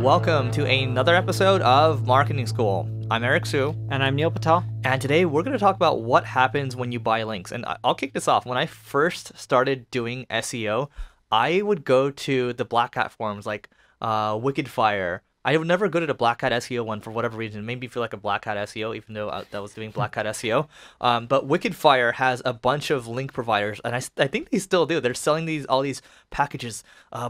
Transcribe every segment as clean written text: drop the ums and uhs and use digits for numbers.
Welcome to another episode of Marketing School. I'm Eric Su. And I'm Neil Patel. And today we're going to talk about what happens when you buy links. And I'll kick this off. When I first started doing SEO, I would go to the Black Hat forums like Wicked Fire. I would never go to the Black Hat SEO one for whatever reason. It made me feel like a Black Hat SEO, even though I was doing Black Hat SEO. But Wicked Fire has a bunch of link providers, and I think they still do. They're selling all these packages.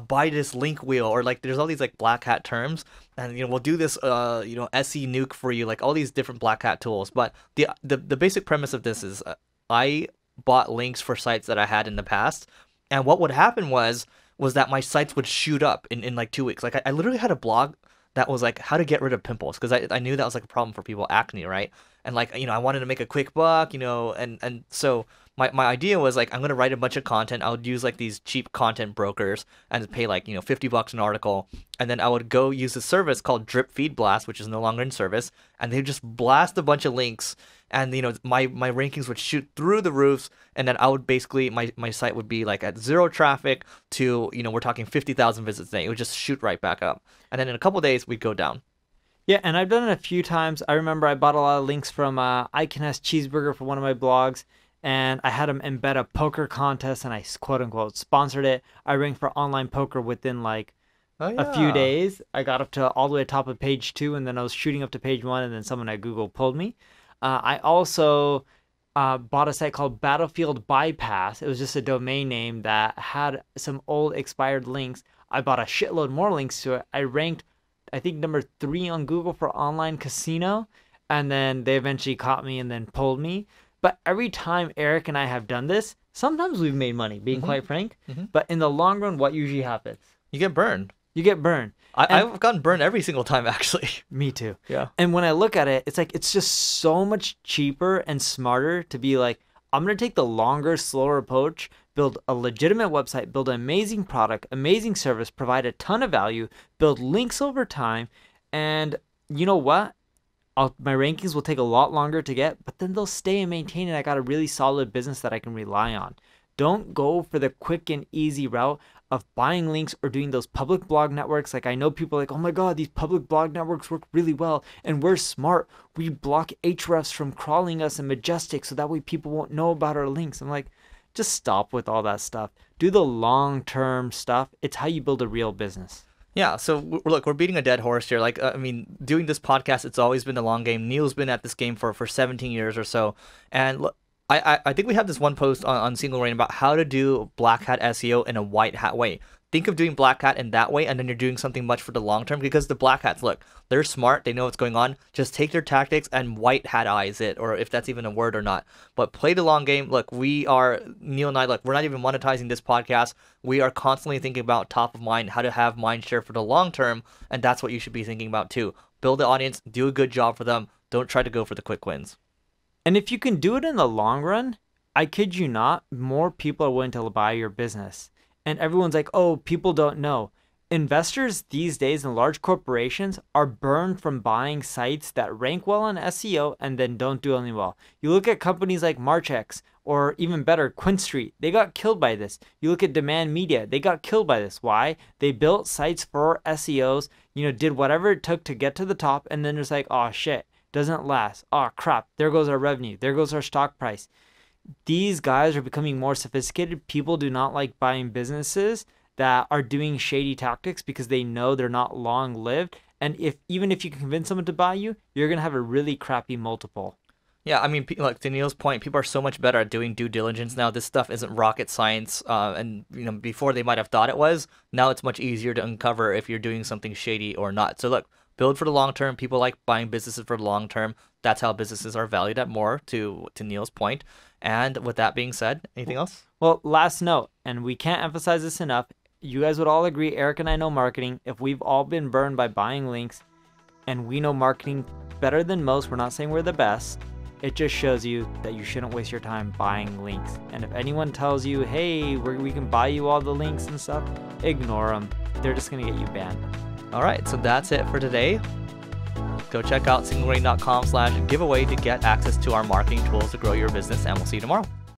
Buy this link wheel, or like there's all these like Black Hat terms, and we'll do this SE nuke for you, like all these different Black Hat tools. But the basic premise of this is I bought links for sites that I had in the past, and what would happen was that my sites would shoot up in like 2 weeks. Like I literally had a blog that was like how to get rid of pimples, because I knew that was like a problem for people, acne, right? And like I wanted to make a quick buck, and so my idea was like I'm gonna write a bunch of content. I would use like these cheap content brokers and pay like $50 an article, and then I would go use a service called Drip Feed Blast, which is no longer in service, and they just blast a bunch of links, and my rankings would shoot through the roofs, and then I would basically my site would be like at zero traffic to we're talking 50,000 visits a day. It would just shoot right back up, and then in a couple of days we'd go down. Yeah, and I've done it a few times. I remember I bought a lot of links from I Can Ask Cheeseburger for one of my blogs, and I had them embed a poker contest, and I quote unquote sponsored it. I ranked for online poker within like a few days. I got up to all the way top of page 2, and then I was shooting up to page 1, and then someone at Google pulled me. I also bought a site called Battlefield Bypass. It was just a domain name that had some old expired links. I bought a shitload more links to it. I ranked, I think, number 3 on Google for online casino, and then they eventually caught me and then pulled me. But every time Eric and I have done this, sometimes we've made money, being quite frank. But in the long run, what usually happens? You get burned. You get burned. I've gotten burned every single time, actually. Me too. Yeah. And when I look at it, it's like it's just so much cheaper and smarter to be like, I'm going to take the longer, slower approach, build a legitimate website, build an amazing product, amazing service, provide a ton of value, build links over time, and you know what? My rankings will take a lot longer to get, but then they'll stay and maintain, and I got a really solid business that I can rely on. Don't go for the quick and easy route of buying links or doing those public blog networks. Like I know people are like, oh my God, these public blog networks work really well, and we're smart. We block hrefs from crawling us in Majestic so that way people won't know about our links. I'm like, just stop with all that stuff. Do the long-term stuff. It's how you build a real business. Yeah, so look, we're beating a dead horse here. Like, doing this podcast, it's always been the long game. Neil's been at this game for 17 years or so. And look, I think we have this one post on Single Rain about how to do Black Hat SEO in a white hat way. Think of doing Black Hat in that way, and then you're doing something much for the long term, because the Black Hats, look, they're smart. They know what's going on. Just take their tactics and white hat eyes it, or if that's even a word or not. But play the long game. Look, Neil and I, look, we're not even monetizing this podcast. We are constantly thinking about top of mind, how to have mind share for the long term, and that's what you should be thinking about too. Build the audience, do a good job for them. Don't try to go for the quick wins. And if you can do it in the long run, I kid you not, more people are willing to buy your business. And everyone's like, oh, people don't know. Investors these days in large corporations are burned from buying sites that rank well on SEO and then don't do any well. You look at companies like Marchex, or even better, Quint Street. They got killed by this. You look at Demand Media. They got killed by this. Why? They built sites for SEOs, did whatever it took to get to the top, and then it's like, oh, shit. Doesn't last. Oh, crap. There goes our revenue. There goes our stock price. These guys are becoming more sophisticated. People do not like buying businesses that are doing shady tactics because they know they're not long-lived. And even if you can convince someone to buy you, you're going to have a really crappy multiple. Yeah, I mean, like to Neil's point, people are so much better at doing due diligence now. This stuff isn't rocket science. And before they might have thought it was, now it's much easier to uncover if you're doing something shady or not. So look, build for the long term. People like buying businesses for the long term. That's how businesses are valued at more, to Neil's point. And with that being said, anything else? Well, last note, and we can't emphasize this enough, you guys would all agree, Eric and I know marketing. If we've all been burned by buying links and we know marketing better than most, we're not saying we're the best. It just shows you that you shouldn't waste your time buying links. And if anyone tells you, hey, we can buy you all the links and stuff, ignore them. They're just going to get you banned. All right, so that's it for today. Go check out singlerain.com/giveaway to get access to our marketing tools to grow your business, and we'll see you tomorrow.